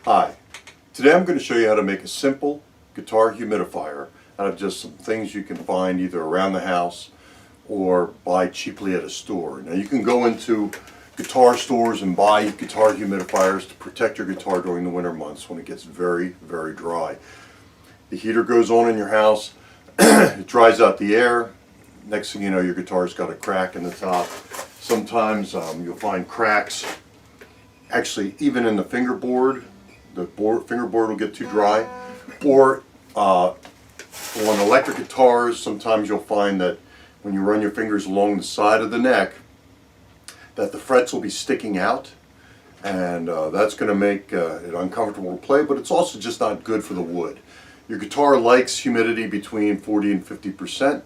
Hi, today I'm going to show you how to make a simple guitar humidifier out of just some things you can find either around the house or buy cheaply at a store. Now you can go into guitar stores and buy guitar humidifiers to protect your guitar during the winter months when it gets very, very dry. The heater goes on in your house, it dries out the air. Next thing you know, your guitar's got a crack in the top. Sometimes you'll find cracks actually even in the fingerboard. The fingerboard will get too dry. Or on electric guitars, sometimes you'll find that when you run your fingers along the side of the neck, that the frets will be sticking out, and that's going to make it uncomfortable to play, but it's also just not good for the wood. Your guitar likes humidity between 40 and 50%.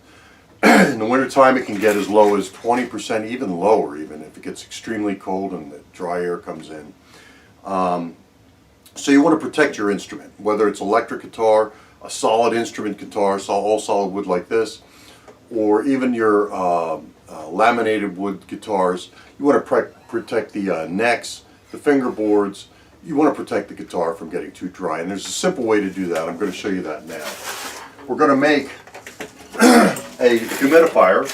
In the wintertime it can get as low as 20%, even lower even if it gets extremely cold and the dry air comes in. So you want to protect your instrument, whether it's electric guitar, a solid instrument guitar, all solid wood like this, or even your laminated wood guitars. You want to protect the necks, the fingerboards. You want to protect the guitar from getting too dry, and there's a simple way to do that. I'm going to show you that now. We're going to make a humidifier,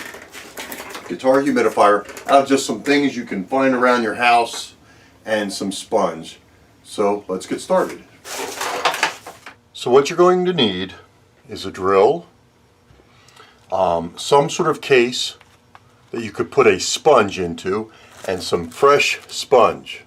guitar humidifier, out of just some things you can find around your house and some sponge. So let's get started. So what you're going to need is a drill, some sort of case that you could put a sponge into, and some fresh sponge.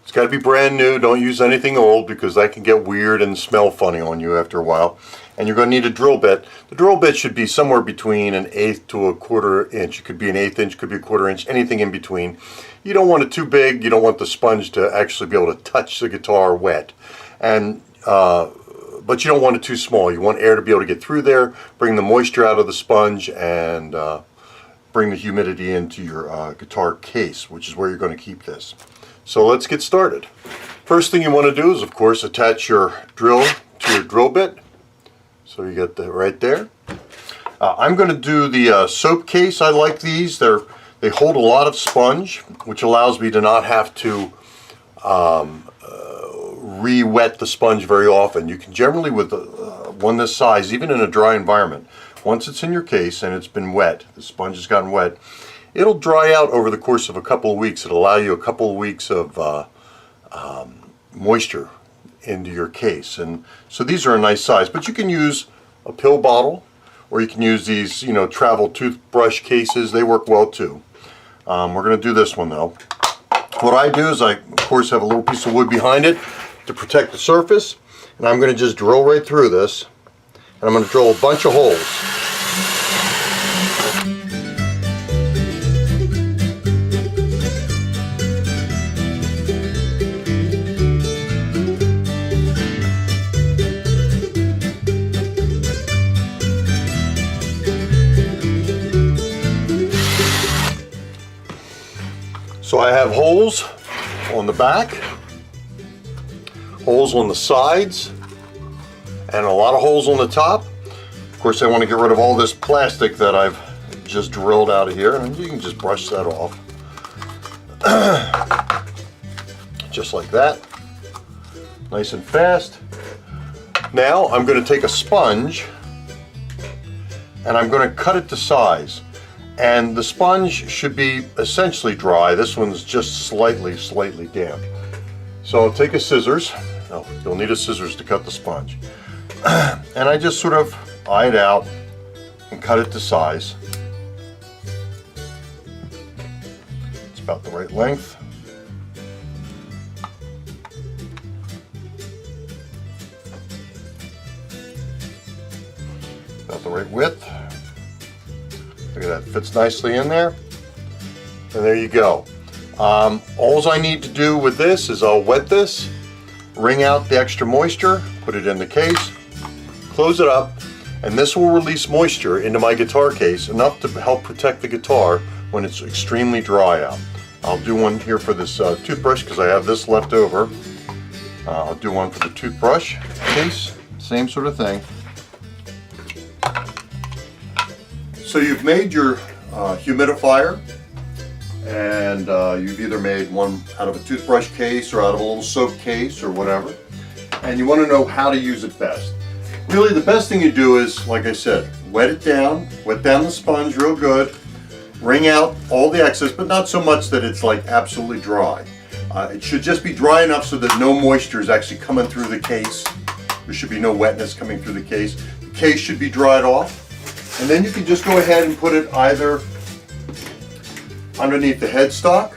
It's got to be brand new. Don't use anything old because that can get weird and smell funny on you after a while. And you're going to need a drill bit. The drill bit should be somewhere between 1/8 to 1/4 inch. It could be 1/8 inch, could be 1/4 inch, anything in between. You don't want it too big. You don't want the sponge to actually be able to touch the guitar wet. And but you don't want it too small. You want air to be able to get through there, bring the moisture out of the sponge, and bring the humidity into your guitar case, which is where you're going to keep this. So let's get started. First thing you want to do is, of course, attach your drill to your drill bit. So you get that right there. I'm going to do the soap case. I like these. They hold a lot of sponge, which allows me to not have to re-wet the sponge very often. You can generally, with one this size, even in a dry environment, once it's in your case and it's been wet, the sponge has gotten wet, it'll dry out over the course of a couple of weeks. It'll allow you a couple of weeks of moisture into your case. And so these are a nice size, but you can use a pill bottle, or you can use these, travel toothbrush cases. They work well too. We're going to do this one though. What I do is I, of course, have a little piece of wood behind it to protect the surface, and I'm going to just drill right through this, and I'm going to drill a bunch of holes. So I have holes on the back, holes on the sides, and a lot of holes on the top. Of course, I want to get rid of all this plastic that I've just drilled out of here, and you can just brush that off. Just like that. Nice and fast. Now I'm going to take a sponge and I'm going to cut it to size. And the sponge should be essentially dry. This one's just slightly damp. So I'll take a scissors. Oh, you'll need a scissors to cut the sponge. And I just sort of eye it out and cut it to size. It's about the right length. About the right width. Look at that, fits nicely in there. And there you go. All I need to do with this is I'll wet this, wring out the extra moisture, put it in the case, close it up, and this will release moisture into my guitar case, enough to help protect the guitar when it's extremely dry out. I'll do one here for this toothbrush because I have this left over. I'll do one for the toothbrush case, same sort of thing. So you've made your humidifier, and you've either made one out of a toothbrush case or out of a little soap case or whatever. and you want to know how to use it best. Really, the best thing you do is, like I said, wet down the sponge real good, wring out all the excess, but not so much that it's like absolutely dry. It should just be dry enough so that no moisture is actually coming through the case. There should be no wetness coming through the case. The case should be dried off, and then you can just go ahead and put it either underneath the headstock,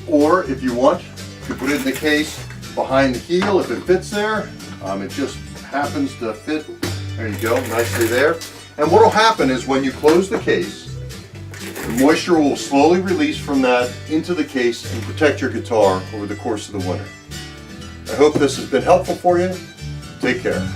or if you want, you can put it in the case behind the heel if it fits there. It just happens to fit. There you go, nicely there. And what will happen is when you close the case, the moisture will slowly release from that into the case and protect your guitar over the course of the winter. I hope this has been helpful for you. Take care.